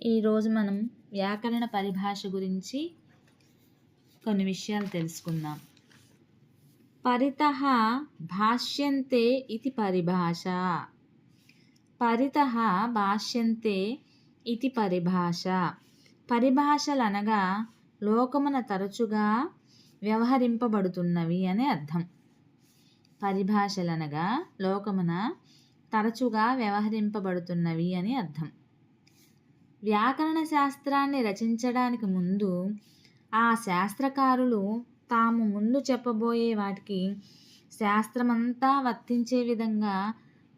ఈరోజు మనం వ్యాకరణ పరిభాష గురించి కొన్ని విషయాలు తెలుసుకుందాం. పరితః భాష్యంతే ఇతి పరిభాష. పరితః భాష్యంతే ఇతి పరిభాష. పరిభాషలనగా లోకమున తరచుగా వ్యవహరింపబడుతున్నవి అని అర్థం. పరిభాషలనగా లోకమున తరచుగా వ్యవహరింపబడుతున్నవి అని అర్థం. వ్యాకరణ శాస్త్రాన్ని రచించడానికి ముందు ఆ శాస్త్రకారులు తాము ముందు చెప్పబోయే వాటికి శాస్త్రమంతా వర్తించే విధంగా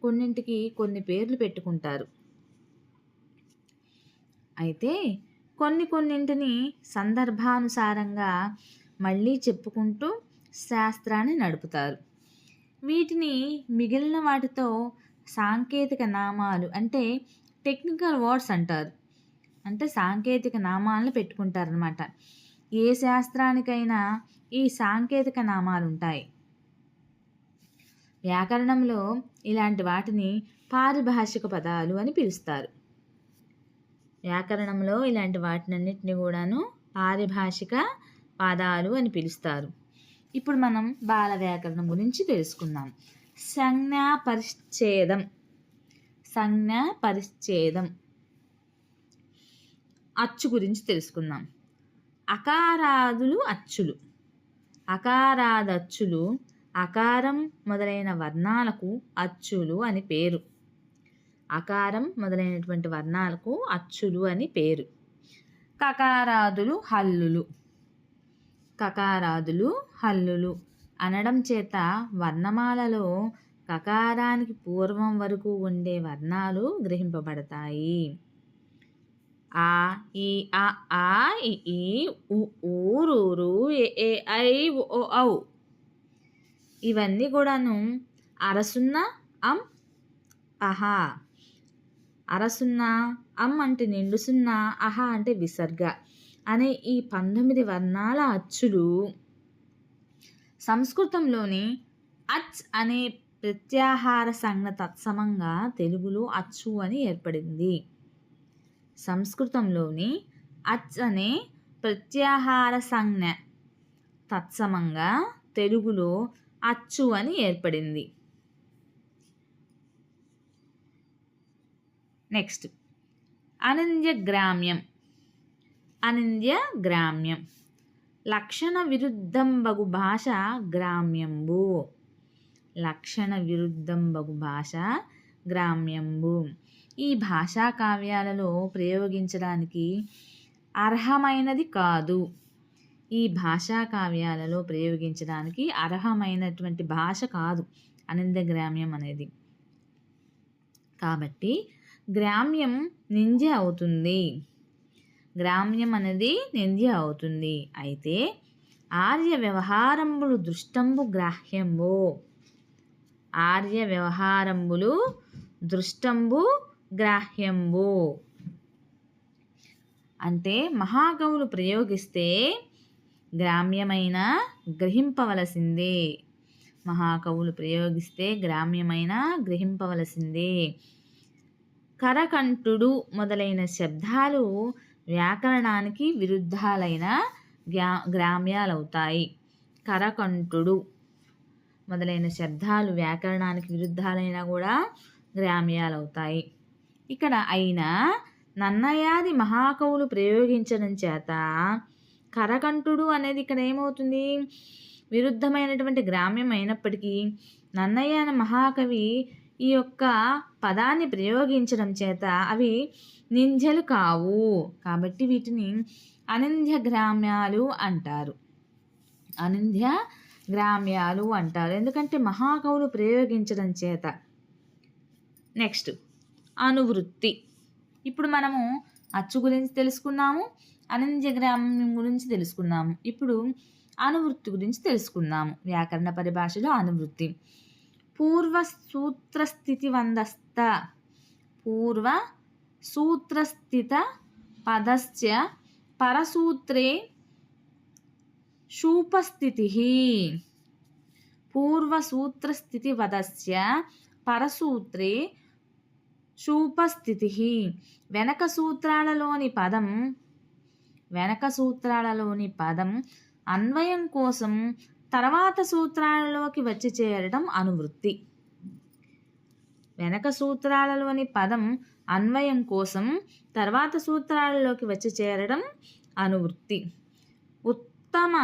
కొన్నింటికి కొన్ని పేర్లు పెట్టుకుంటారు. అయితే కొన్నింటిని సందర్భానుసారంగా మళ్ళీ చెప్పుకుంటూ శాస్త్రాన్ని నడుపుతారు. వీటిని మిగిలిన వాటితో సాంకేతిక నామాలు అంటే టెక్నికల్ వర్డ్స్ అంటారు. అంటే సాంకేతిక నామాలను పెట్టుకుంటారనమాట. ఏ శాస్త్రానికైనా ఈ సాంకేతిక నామాలు ఉంటాయి. వ్యాకరణంలో ఇలాంటి వాటిని పారిభాషిక పదాలు అని పిలుస్తారు. వ్యాకరణంలో ఇలాంటి వాటినన్నిటిని కూడాను పారిభాషిక పదాలు అని పిలుస్తారు. ఇప్పుడు మనం బాల వ్యాకరణం గురించి తెలుసుకుందాం. సంజ్ఞా పరిచ్ఛేదం అచ్చు గురించి తెలుసుకుందాం. అకారాదులు అచ్చులు. అకారాదచ్చులు అకారం మొదలైన వర్ణాలకు అచ్చులు అని పేరు. అకారం మొదలైనటువంటి వర్ణాలకు అచ్చులు అని పేరు. కకారాదులు హల్లులు. కకారాదులు హల్లులు అనడం చేత వర్ణమాలలో కకారానికి పూర్వం వరకు ఉండే వర్ణాలు గ్రహింపబడతాయి. ఆ ఈ ఆ ఇ ఈ ఉ ఊ రు రు ఎ ఏ ఐ ఓ ఔ ఇవన్నీ కూడాను అరసున్న అం అహా. అరసున్న అం అంటే నిండు సున్నా, అహా అంటే విసర్గ అనే ఈ 19 వర్ణాల అచ్చులు సంస్కృతంలోని అచ్ అనే ప్రత్యాహార సంజ్ఞ తత్సమంగా తెలుగులో అచ్చు అని ఏర్పడింది. సంస్కృతంలోని అచ్ అనే ప్రత్యాహార సంజ్ఞ తత్సమంగా తెలుగులో అచ్చు అని ఏర్పడింది. నెక్స్ట్ అనింద్యగ్రామ్యం. అనింద్యగ్రామ్యం లక్షణ విరుద్ధంబగు భాష గ్రామ్యంబు. లక్షణ విరుద్ధంబగు భాష గ్రామ్యంబు. ఈ భాషా కావ్యాలలో ప్రయోగించడానికి అర్హమైనది కాదు. ఈ భాషా కావ్యాలలో ప్రయోగించడానికి అర్హమైనటువంటి భాష కాదు అనింద్యగ్రామ్యం అనేది. కాబట్టి గ్రామ్యం నింద్య అవుతుంది. గ్రామ్యం అనేది నింద్య అవుతుంది. అయితే ఆర్య వ్యవహారంబులు దృష్టంబు గ్రాహ్యంబు. ఆర్య వ్యవహారంబులు దృష్టంబు గ్రాహ్యంబు అంటే మహాకవులు ప్రయోగిస్తే గ్రామ్యమైన గ్రహింపవలసిందే. మహాకవులు ప్రయోగిస్తే గ్రామ్యమైన గ్రహింపవలసిందే. కరకంఠుడు మొదలైన శబ్దాలు వ్యాకరణానికి విరుద్ధాలైన గ్రామ్యాలవుతాయి. కరకంఠుడు మొదలైన శబ్దాలు వ్యాకరణానికి విరుద్ధాలైనా కూడా గ్రామ్యాలవుతాయి. ఇక్కడ అయినా నన్నయాది మహాకవులు ప్రయోగించడం చేత కరకంఠుడు అనేది ఇక్కడ ఏమవుతుంది, విరుద్ధమైనటువంటి గ్రామ్యం అయినప్పటికీ నన్నయ్య అనే మహాకవి ఈ యొక్క పదాన్ని ప్రయోగించడం చేత అవి నింద్యలు కావు. కాబట్టి వీటిని అనింద్య గ్రామ్యాలు అంటారు. అనింద్య గ్రామ్యాలు అంటారు ఎందుకంటే మహాకవులు ప్రయోగించడం చేత. నెక్స్ట్ అనువృత్తి. ఇప్పుడు మనము అచ్చు గురించి తెలుసుకున్నాము, అనింద్య గ్రామ్యం గురించి తెలుసుకున్నాము. ఇప్పుడు అనువృత్తి గురించి తెలుసుకుందాము. వ్యాకరణ పరిభాషలో అనువృత్తి. పూర్వ సూత్రస్థితివందస్త. పూర్వ సూత్రస్థిత పదస్య పరసూత్రే షూపస్థితి. పూర్వ సూత్రస్థితివదస్య పరసూత్రే షూపస్థితి. వెనక సూత్రాలలోని పదం అన్వయం కోసం తర్వాత సూత్రాలలోకి వచ్చి చేరడం అనువృత్తి. వెనక సూత్రాలలోని పదం అన్వయం కోసం తర్వాత సూత్రాలలోకి వచ్చి చేరడం అనువృత్తి. ఉత్తమ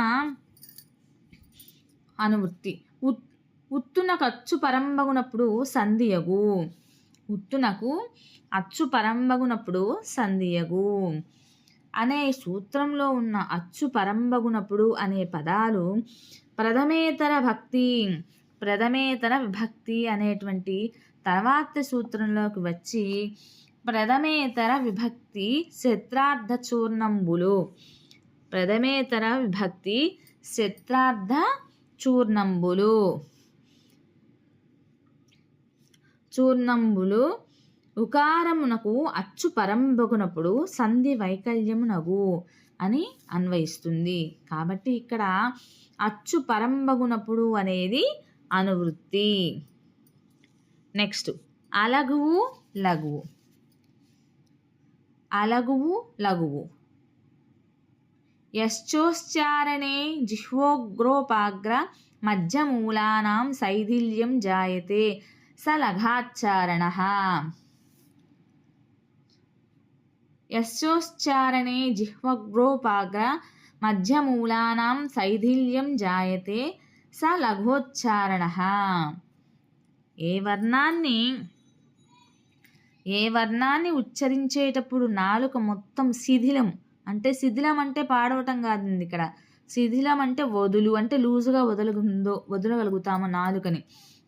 అనువృత్తి. ఉత్తునకు అచ్చు పరంబగునప్పుడు సంధియగు. ఉత్తునకు అచ్చు పరంబగునప్పుడు సంధియగు అనే సూత్రంలో ఉన్న అచ్చు పరంబగునప్పుడు అనే పదాలు ప్రథమేతర విభక్తి అనేటువంటి తర్వాత సూత్రంలోకి వచ్చి ప్రథమేతర విభక్తి శత్రార్థ చూర్ణంబులు. ప్రథమేతర విభక్తి శత్రార్థ చూర్ణంబులు ఉకారమునకు అచ్చు పరంబగునప్పుడు సంధి వైకల్యమునగు అని అన్వయిస్తుంది. కాబట్టి ఇక్కడ అచ్చు పరంబగునప్పుడు అనేది అనువృత్తి. నెక్స్ట్ అలగువు లఘువు. అలగువు లఘువు. యశ్చోచ్చారణే జిహ్వోగ్రోపాగ్ర మధ్యమూలానాం శైథిల్యం జాయతే స లఘాచ్చారణః. యశ్చోచ్చారణే జిహ్వగ్రోపాగ్ర మధ్యమూలానాం శైథిల్యం జాయతే స లఘోచ్చారణః. ఏ వర్ణాన్ని ఉచ్చరించేటప్పుడు నాలుక మొత్తం శిథిలం అంటే పాడవటం కాదండి. ఇక్కడ శిథిలం అంటే వదులు, అంటే లూజుగా వదలగలుగుతాము నాలుకని.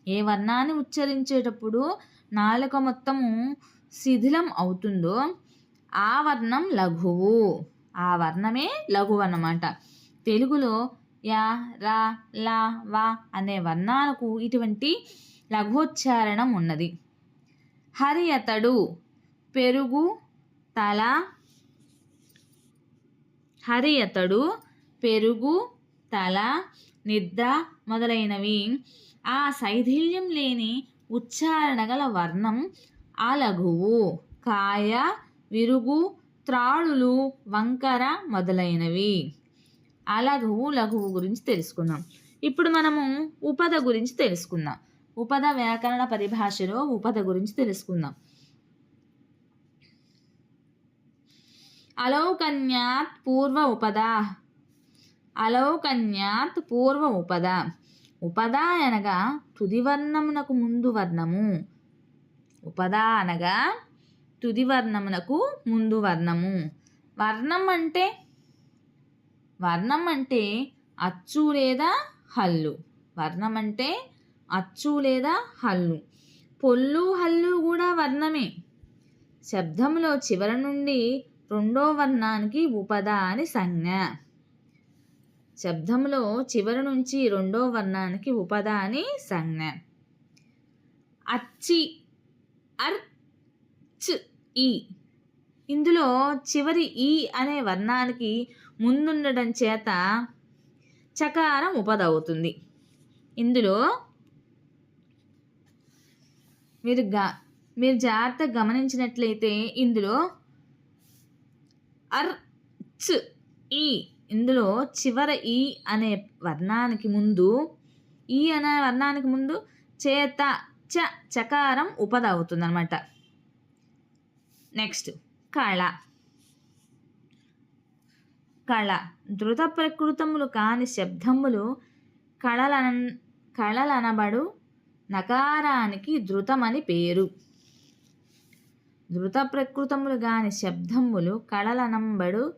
ఏ వర్ణాన్ని ఉచ్చరించేటప్పుడు నాలుక మొత్తము శిథిలం అవుతుందో ఆ వర్ణం లఘువు. ఆ వర్ణమే లఘువు అన్నమాట. తెలుగులో యా, రా, లా, వా అనే వర్ణాలకు ఇటువంటి లఘోచ్చారణం ఉన్నది. హరి అతడు పెరుగు తల. హరి అతడు పెరుగు తల నిద్ర మొదలైనవి ఆ శైథిల్యం లేని ఉచ్చారణ గల వర్ణం ఆ లఘువు. కాయ విరుగు త్రాళులు వంకర మొదలైనవి అలఘువు లఘువు గురించి తెలుసుకుందాం. ఇప్పుడు మనము ఉపద గురించి తెలుసుకుందాం. ఉపద వ్యాకరణ పరిభాషలో ఉపద గురించి తెలుసుకుందాం. అలౌకన్యాత్ పూర్వ ఉపద. అలౌకన్యాత్ పూర్వ ఉపద. ఉపద అనగా తుది వర్ణమునకు ముందు వర్ణము. ఉపద అనగా తుది వర్ణమునకు ముందు వర్ణము. వర్ణం అంటే అచ్చు లేదా హల్లు. వర్ణం అంటే అచ్చు లేదా హల్లు. పొల్లు హల్లు కూడా వర్ణమే. శబ్దంలో చివరి నుండి రెండో వర్ణానికి ఉపద అని సంజ్ఞ. శబ్దంలో చివరి నుంచి రెండో వర్ణానికి ఉపద అని సంజ్ఞ. అచ్చి అర్ చ్ ఈ. ఇందులో చివరి ఈ అనే వర్ణానికి ముందుండడం చేత చకారం ఉపద అవుతుంది. ఇందులో మీరు జాగ్రత్తగా గమనించినట్లయితే ఇందులో అర్ చ్ ఈ, ఇందులో చివర ఈ అనే వర్ణానికి ముందు చేత చకారం ఉపద అవుతుంది అన్నమాట. నెక్స్ట్ కళ. ధృత ప్రకృతములు కాని శబ్దములు కళలనబడు నకారానికి ధృతమని పేరు. ధృత ప్రకృతములు కాని శబ్దములు కళలనంబడు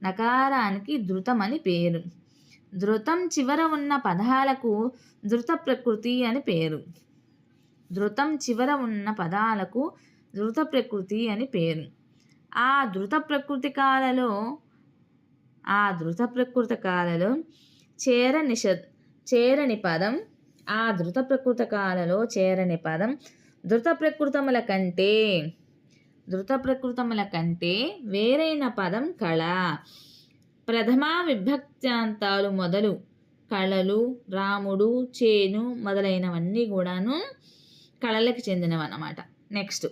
నకారానికి ధృతమని పేరు. ధృతం చివర ఉన్న పదాలకు ధృత ప్రకృతి అని పేరు. ధృతం చివర ఉన్న పదాలకు ధృత ప్రకృతి అని పేరు. ఆ ధృత ప్రకృతి కాలలో చేరని పదం ధృత ప్రకృతముల కంటే వేరైన పదం కళ. ప్రథమా విభక్త్యాంతాలు మొదలు కళలు, రాముడు, చేను మొదలైనవన్నీ కూడాను కళలకు చెందినవి అన్నమాట. నెక్స్ట్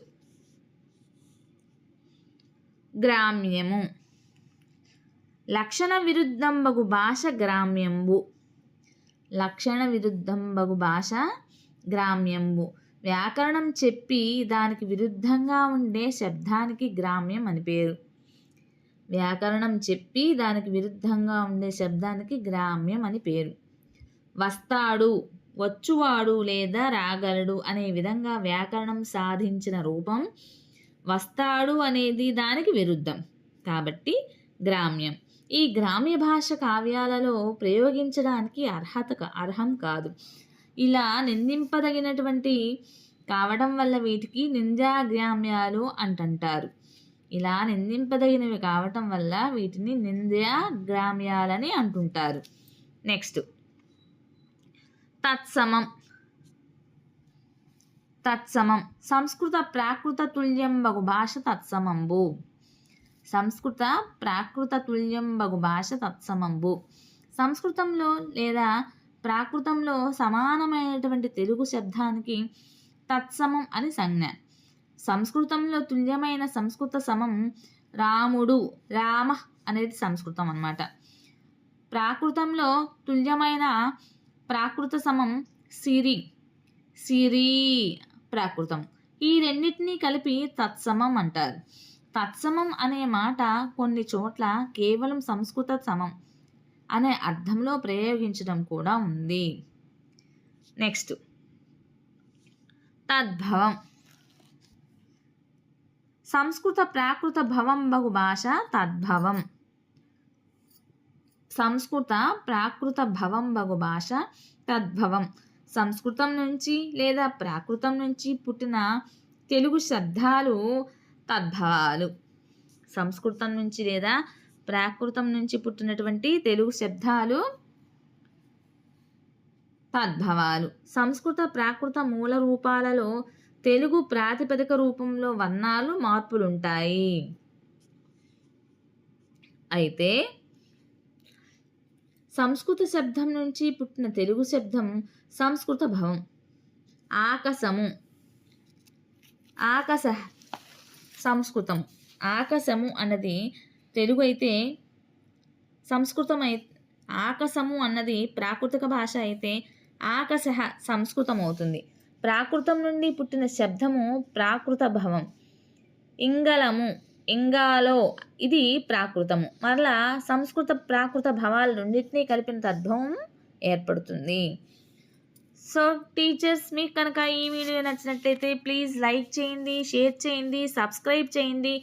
గ్రామ్యము. లక్షణ విరుద్ధంబగు భాష గ్రామ్యంబు. లక్షణ విరుద్ధంబగు భాష గ్రామ్యంబు. వ్యాకరణం చెప్పి దానికి విరుద్ధంగా ఉండే శబ్దానికి గ్రామ్యం అని పేరు. వ్యాకరణం చెప్పి దానికి విరుద్ధంగా ఉండే శబ్దానికి గ్రామ్యం అని పేరు. వస్తాడు, వచ్చువాడు లేదా రాగలడు అనే విధంగా వ్యాకరణం సాధించిన రూపం వస్తాడు అనేది దానికి విరుద్ధం కాబట్టి గ్రామ్యం. ఈ గ్రామ్య భాష కావ్యాలలో ప్రయోగించడానికి అర్హం కాదు. ఇలా నిందింపదగినటువంటి కావడం వల్ల వీటికి నింద్యాగ్రామ్యాలు అంటుంటారు. ఇలా నిందింపదగినవి కావటం వల్ల వీటిని నింద్యాగ్రామ్యాలని అంటుంటారు. నెక్స్ట్ తత్సమం. తత్సమం సంస్కృత ప్రాకృత తుల్యంబగు భాష తత్సమంబు. సంస్కృత ప్రాకృత తుల్యంబగు భాష తత్సమంబు. సంస్కృతంలో లేదా ప్రాకృతంలో సమానమైనటువంటి తెలుగు శబ్దానికి తత్సమం అని సంజ్ఞ. సంస్కృతంలో తుల్యమైన సంస్కృత సమం రాముడు, రామ అనేది సంస్కృతం అన్నమాట. ప్రాకృతంలో తుల్యమైన ప్రాకృత సమం సిరి, సిరి ప్రాకృతం. ఈ రెండింటినీ కలిపి తత్సమం అంటారు. తత్సమం అనే మాట కొన్ని చోట్ల కేవలం సంస్కృత సమం అనే అర్థంలో ప్రయోగించడం కూడా ఉంది. నెక్స్ట్ తద్భవం. సంస్కృత ప్రాకృత భవంబగు భాష తద్భవం. సంస్కృత ప్రాకృత భవంబగు భాష తద్భవం. సంస్కృతం నుంచి లేదా ప్రాకృతం నుంచి పుట్టిన తెలుగు శబ్దాలు తద్భవాలు. సంస్కృతం నుంచి లేదా ప్రాకృతం నుంచి పుట్టినటువంటి తెలుగు శబ్దాలు తద్భవాలు. సంస్కృత ప్రాకృత మూల రూపాలలో తెలుగు ప్రాతిపదిక రూపంలో వర్ణాలు మార్పులుంటాయి. అయితే సంస్కృత శబ్దం నుంచి పుట్టిన తెలుగు శబ్దం సంస్కృత భవం. ఆకసము, ఆకస సంస్కృతం. ఆకసము అన్నది తెలుగు అయితే సంస్కృతం ఆకసము అన్నది ప్రాకృతిక భాష అయితే ఆకస సంస్కృతం అవుతుంది. ప్రాకృతం నుండి పుట్టిన శబ్దము ప్రాకృత భవం. ఇంగళము, ఇంగాలో ఇది ప్రాకృతము. మరలా సంస్కృత ప్రాకృత భవాలు రెండింటినీ కలిపిన తద్భవం ఏర్పడుతుంది. సో టీచర్స్, మీకు కనుక ఈ వీడియో నచ్చినట్లయితే ప్లీజ్ లైక్ చేయండి, షేర్ చేయండి, సబ్స్క్రైబ్ చేయండి.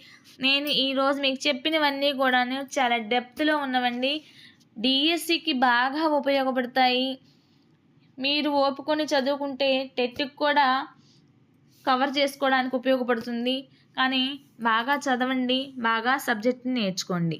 నేను ఈరోజు మీకు చెప్పినవన్నీ కూడా చాలా డెప్త్లో ఉన్నవండి. డిఎస్సికి బాగా ఉపయోగపడతాయి. మీరు ఓపుకొని చదువుకుంటే టెట్కి కూడా కవర్ చేసుకోవడానికి ఉపయోగపడుతుంది. కానీ బాగా చదవండి, బాగా సబ్జెక్ట్ని నేర్చుకోండి.